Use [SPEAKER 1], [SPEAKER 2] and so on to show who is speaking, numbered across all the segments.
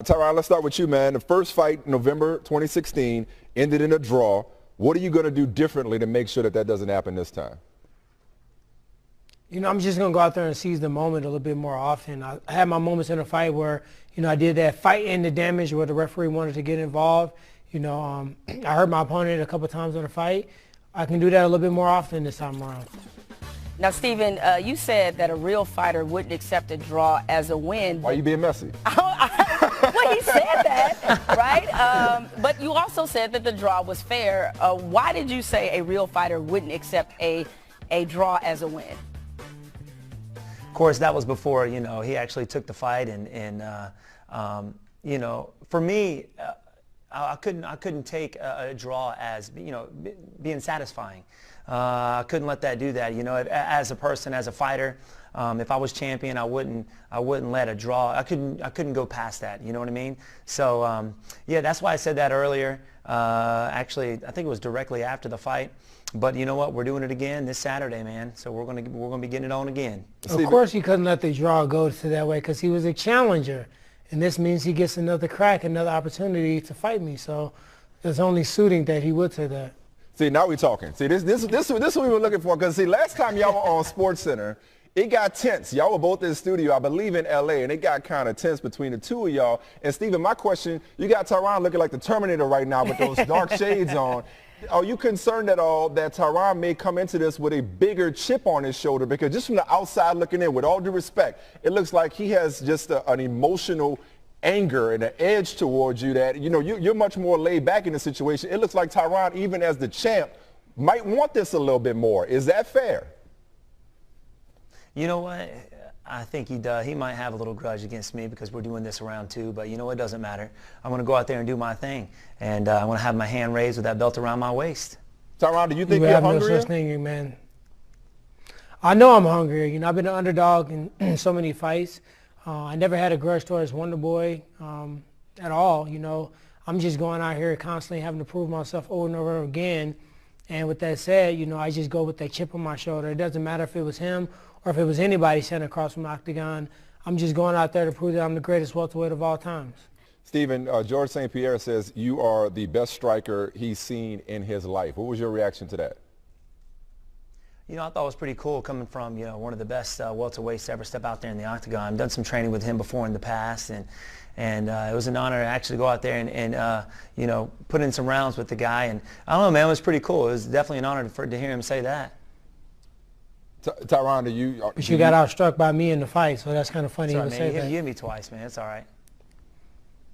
[SPEAKER 1] Tyron, let's start with you, man. The first fight, November 2016, ended in a draw. What are you going to do differently to make sure that that doesn't happen this time?
[SPEAKER 2] You know, I'm just going to go out there and seize the moment a little bit more often. I had my moments in a fight where, you know, I did that fight and the damage where the referee wanted to get involved. You know, I hurt my opponent a couple times in a fight. I can do that a little bit more often this time around.
[SPEAKER 3] Now, Stephen, you said that a real fighter wouldn't accept a draw as a win.
[SPEAKER 1] Why are you being messy?
[SPEAKER 3] Well, he said that, right? But you also said that the draw was fair. Why did you say a real fighter wouldn't accept a draw as a win?
[SPEAKER 4] Of course, that was before, you know, he actually took the fight, and you know, for me, I couldn't take a draw as, you know, being satisfying. I couldn't let that do that. You know, as a person, as a fighter, if I was champion, I wouldn't let a draw. I couldn't go past that. You know what I mean? So yeah, that's why I said that earlier. Actually, I think it was directly after the fight. But you know what? We're doing it again this Saturday, man. So we're gonna be getting it on again.
[SPEAKER 2] Of course, he couldn't let the draw go to that way because he was a challenger, and this means he gets another crack, another opportunity to fight me. So it's only suiting that he would say that.
[SPEAKER 1] See, now we're talking. See, this is what we were looking for. Because, see, last time y'all were on SportsCenter, it got tense. Y'all were both in the studio, I believe, in L.A., and it got kind of tense between the two of y'all. And, Stephen, my question, you got Tyron looking like the Terminator right now with those dark shades on. Are you concerned at all that Tyron may come into this with a bigger chip on his shoulder? Because just from the outside looking in, with all due respect, it looks like he has just an emotional anger and an edge towards you that, you know, you're much more laid back in the situation. It looks like Tyron, even as the champ, might want this a little bit more. Is that fair?
[SPEAKER 4] You know what? I think he does. He might have a little grudge against me because we're doing this around two, but you know, it doesn't matter. I'm going to go out there and do my thing, and I want to have my hand raised with that belt around my waist.
[SPEAKER 1] Tyron, do you think you're hungry?
[SPEAKER 2] No such thing, man. I know I'm hungry. You know, I've been an underdog in so many fights. I never had a grudge towards Wonderboy at all. You know, I'm just going out here constantly having to prove myself over and over again. And with that said, you know, I just go with that chip on my shoulder. It doesn't matter if it was him or if it was anybody standing across from the octagon. I'm just going out there to prove that I'm the greatest welterweight of all times.
[SPEAKER 1] Stephen, George St. Pierre says you are the best striker he's seen in his life. What was your reaction to that?
[SPEAKER 4] You know, I thought it was pretty cool coming from, you know, one of the best welterweights to ever step out there in the octagon. I've done some training with him before in the past, and it was an honor to actually go out there and you know, put in some rounds with the guy. And I don't know, man, it was pretty cool. It was definitely an honor to hear him say that.
[SPEAKER 1] Tyron, do you...
[SPEAKER 2] But you got outstruck by me in the fight, so that's kind of funny.
[SPEAKER 4] Sorry,
[SPEAKER 2] he would say that.
[SPEAKER 4] You hit me twice, man. It's all right.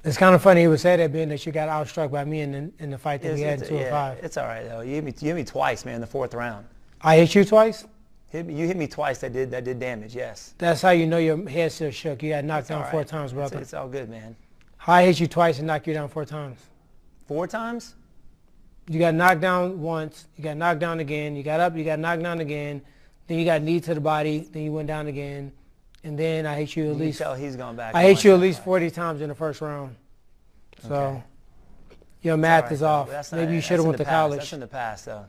[SPEAKER 2] It's kind of funny he would say that, being that you got outstruck by me in the fight that we had in 205.
[SPEAKER 4] It's all right, though. You hit me twice, man, in the fourth round.
[SPEAKER 2] I hit you twice?
[SPEAKER 4] You hit me twice. That did damage, yes.
[SPEAKER 2] That's how you know your head still shook. You got knocked down 4 times, brother.
[SPEAKER 4] It's all good, man.
[SPEAKER 2] How I hit you twice and knocked you down 4 times?
[SPEAKER 4] 4 times?
[SPEAKER 2] You got knocked down once. You got knocked down again. You got up. You got knocked down again. Then you got knee to the body. Then you went down again. And then I hit you at least.
[SPEAKER 4] You can tell he's going back.
[SPEAKER 2] I hit you at least 40 times in the first round. So
[SPEAKER 4] okay.
[SPEAKER 2] Your math is off. Maybe you should have went to college.
[SPEAKER 4] That's in the past, though.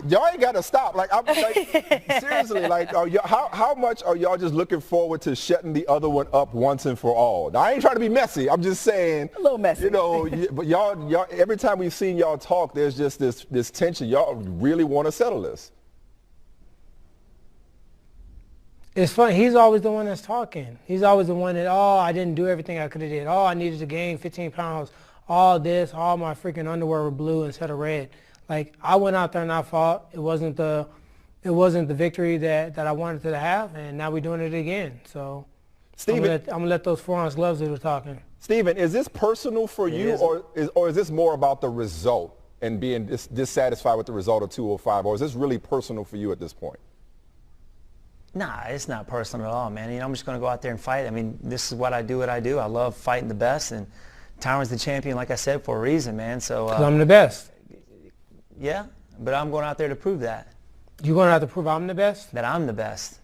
[SPEAKER 1] Y'all ain't got to stop. Like, I'm like, seriously, like, how much are y'all just looking forward to shutting the other one up once and for all? Now, I ain't trying to be messy. I'm just saying.
[SPEAKER 3] A little messy.
[SPEAKER 1] You know, but y'all, every time we've seen y'all talk, there's just this tension. Y'all really want to settle this.
[SPEAKER 2] It's funny. He's always the one that's talking. He's always the one that, oh, I didn't do everything I could have did. Oh, I needed to gain 15 pounds. All this, all my freaking underwear were blue instead of red. Like, I went out there and I fought. It wasn't the victory that I wanted to have, and now we're doing it again. So Stephen, I'm gonna let those 4-ounce gloves do the talking.
[SPEAKER 1] Stephen, is this personal for you, or is this more about the result and being dissatisfied with the result of 205, or is this really personal for you at this point?
[SPEAKER 4] Nah, it's not personal at all, man. You know, I'm just going to go out there and fight. I mean, this is what I do. I love fighting the best, and Tyron's the champion, like I said, for a reason, man. So
[SPEAKER 2] 'cause I'm the best.
[SPEAKER 4] Yeah, but I'm going out there to prove that.
[SPEAKER 2] You going out there to prove I'm the best?
[SPEAKER 4] That I'm the best.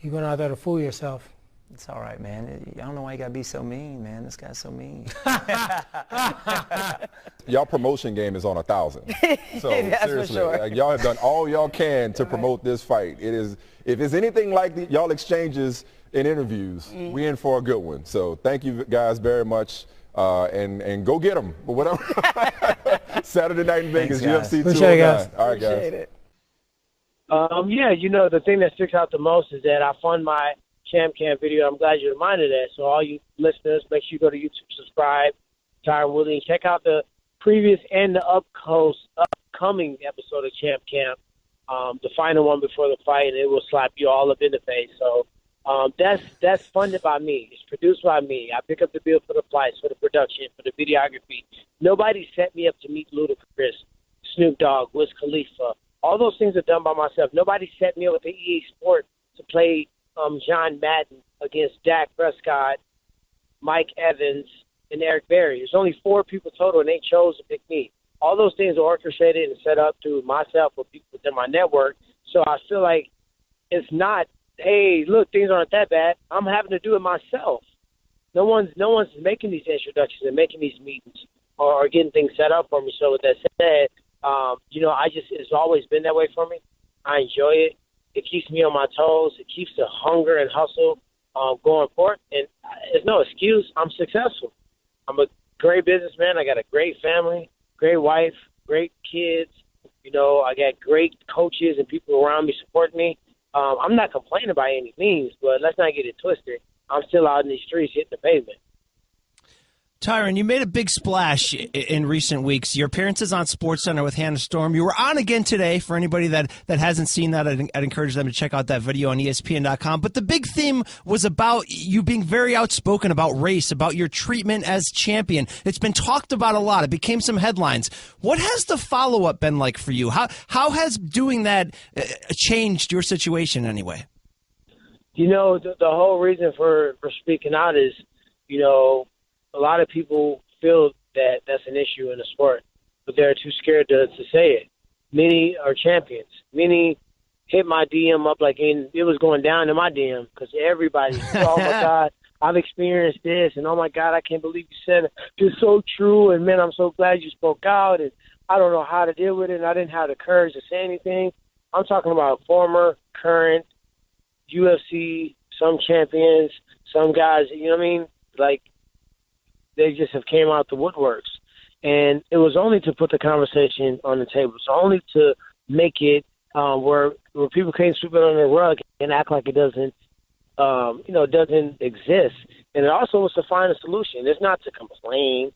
[SPEAKER 2] You're going out there to fool yourself.
[SPEAKER 4] It's all right, man. I don't know why you got to be so mean, man. This guy's so mean.
[SPEAKER 1] Y'all promotion game is on 1,000. So
[SPEAKER 3] That's
[SPEAKER 1] seriously,
[SPEAKER 3] for sure.
[SPEAKER 1] like, y'all have done all y'all can to promote this fight. It if it's anything like y'all exchanges in interviews, we in for a good one. So thank you guys very much. And go get them. But whatever. Saturday night in Vegas,
[SPEAKER 4] Thanks,
[SPEAKER 1] UFC 209. All right, guys.
[SPEAKER 5] Yeah, you know, the thing that sticks out the most is that I fund my Champ Camp video. I'm glad you reminded that. So all you listeners, make sure you go to YouTube, subscribe, Tyron Woodley, and check out the previous and the upcoming episode of Champ Camp, the final one before the fight, and it will slap you all up in the face. So that's funded by me. It's produced by me. I pick up the bill for the flights, for the production, for the videography. Nobody set me up to meet Ludacris, Snoop Dogg, Wiz Khalifa. All those things are done by myself. Nobody set me up with the EA Sport to play John Madden against Dak Prescott, Mike Evans, and Eric Berry. There's only 4 people total, and they chose to pick me. All those things are orchestrated and set up through myself or people within my network. So I feel like it's not, hey, look, things aren't that bad. I'm having to do it myself. No one's making these introductions and making these meetings or getting things set up for me. So with that said, you know, it's always been that way for me. I enjoy it. It keeps me on my toes. It keeps the hunger and hustle going forward. And there's no excuse. I'm successful. I'm a great businessman. I got a great family, great wife, great kids. You know, I got great coaches and people around me supporting me. I'm not complaining by any means, but let's not get it twisted. I'm still out in these streets hitting the pavement.
[SPEAKER 6] Tyron, you made a big splash in recent weeks. Your appearances on SportsCenter with Hannah Storm. You were on again today. For anybody that hasn't seen that, I'd encourage them to check out that video on ESPN.com. But the big theme was about you being very outspoken about race, about your treatment as champion. It's been talked about a lot. It became some headlines. What has the follow-up been like for you? How has doing that changed your situation anyway?
[SPEAKER 5] You know, the whole reason for speaking out is, you know, a lot of people feel that that's an issue in the sport, but they're too scared to say it. Many are champions. Many hit my DM up like it was going down in my DM because everybody, oh, my God, I've experienced this, and oh, my God, I can't believe you said it. It's so true, and, man, I'm so glad you spoke out, and I don't know how to deal with it, and I didn't have the courage to say anything. I'm talking about former, current, UFC, some champions, some guys, you know what I mean? Like, they just have came out the woodworks. And it was only to put the conversation on the table. It's only to make it where people can't sweep it under the rug and act like it doesn't, doesn't exist. And it also was to find a solution. It's not to complain.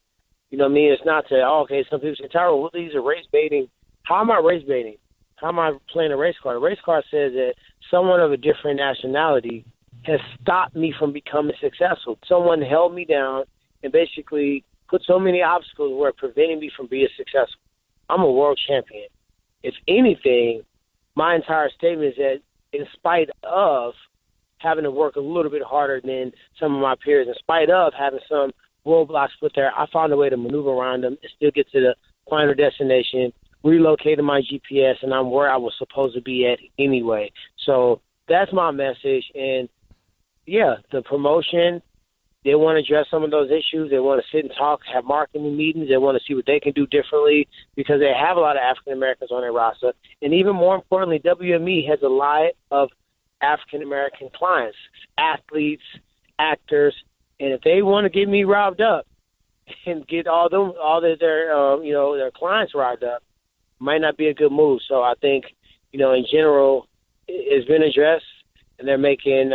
[SPEAKER 5] You know what I mean? It's not to, some people say, Tyron Woodley's are race baiting. How am I race baiting? How am I playing a race card? A race card says that someone of a different nationality has stopped me from becoming successful. Someone held me down and basically put so many obstacles where it prevented me from being successful. I'm a world champion. If anything, my entire statement is that in spite of having to work a little bit harder than some of my peers, in spite of having some roadblocks put there, I found a way to maneuver around them and still get to the final destination, relocated my GPS, and I'm where I was supposed to be at anyway. So that's my message. And, yeah, the promotion, they want to address some of those issues. They want to sit and talk, have marketing meetings. They want to see what they can do differently because they have a lot of African-Americans on their roster. And even more importantly, WME has a lot of African-American clients, athletes, actors. And if they want to get me riled up and get their clients riled up, might not be a good move. So I think, in general, it's been addressed, and they're making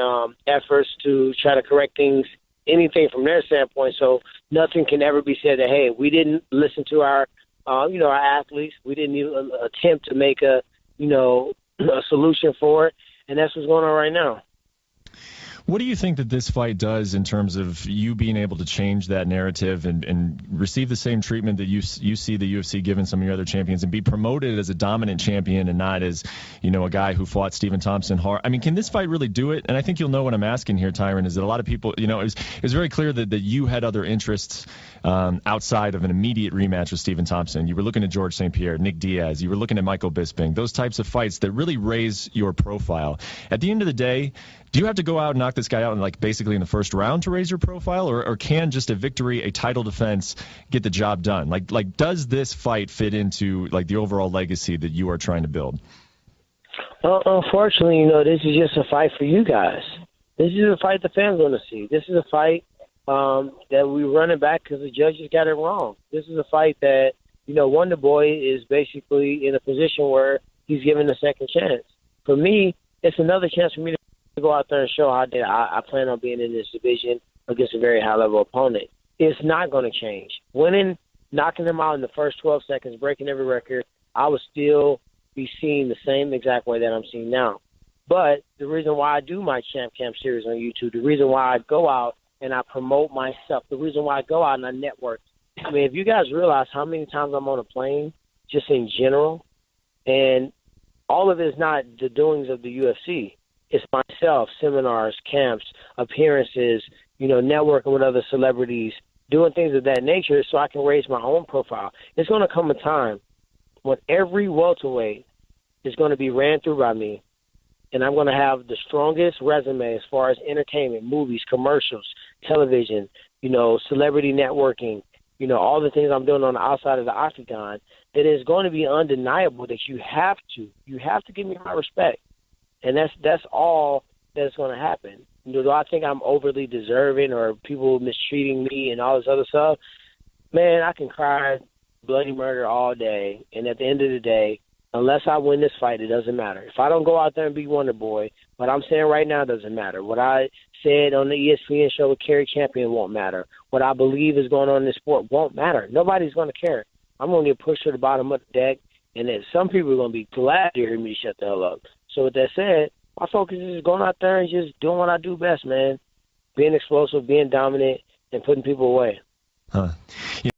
[SPEAKER 5] efforts to try to correct things, anything from their standpoint. So nothing can ever be said that, hey, we didn't listen to our athletes. We didn't even attempt to make a solution for it. And that's what's going on right now.
[SPEAKER 7] What do you think that this fight does in terms of you being able to change that narrative and receive the same treatment that you see the UFC giving some of your other champions and be promoted as a dominant champion and not as, a guy who fought Stephen Thompson hard? I mean, can this fight really do it? And I think you'll know what I'm asking here, Tyron, is that a lot of people, it was very clear that you had other interests outside of an immediate rematch with Stephen Thompson. You were looking at George St. Pierre, Nick Diaz. You were looking at Michael Bisping. Those types of fights that really raise your profile. At the end of the day, do you have to go out and knock this guy out basically in the first round to raise your profile, or can just a victory, a title defense, get the job done? Does this fight fit into the overall legacy that you are trying to build?
[SPEAKER 5] Unfortunately, this is just a fight for you guys. This is a fight the fans want to see. This is a fight that we running back because the judges got it wrong. This is a fight that, Wonderboy is basically in a position where he's given a second chance. For me, it's another chance for me to go out there and show how I plan on being in this division against a very high-level opponent. It's not going to change. Winning, knocking them out in the first 12 seconds, breaking every record, I would still be seen the same exact way that I'm seen now. But the reason why I do my Champ Camp series on YouTube, the reason why I go out and I promote myself, the reason why I go out and I network, I mean, if you guys realize how many times I'm on a plane, just in general, and all of it is not the doings of the UFC. It's myself, seminars, camps, appearances, networking with other celebrities, doing things of that nature so I can raise my own profile. It's going to come a time when every welterweight is going to be ran through by me, and I'm going to have the strongest resume as far as entertainment, movies, commercials, television, celebrity networking, all the things I'm doing on the outside of the octagon, that is going to be undeniable that you have to give me my respect. And that's all that's going to happen. Do I think I'm overly deserving or people mistreating me and all this other stuff? Man, I can cry bloody murder all day, and at the end of the day, unless I win this fight, it doesn't matter. If I don't go out there and be Wonderboy, what I'm saying right now doesn't matter. What I said on the ESPN show with Kerry Champion won't matter. What I believe is going on in this sport won't matter. Nobody's going to care. I'm going to get pushed to the bottom of the deck, and then some people are going to be glad to hear me shut the hell up. So with that said, my focus is going out there and just doing what I do best, man. Being explosive, being dominant, and putting people away.
[SPEAKER 7] Huh.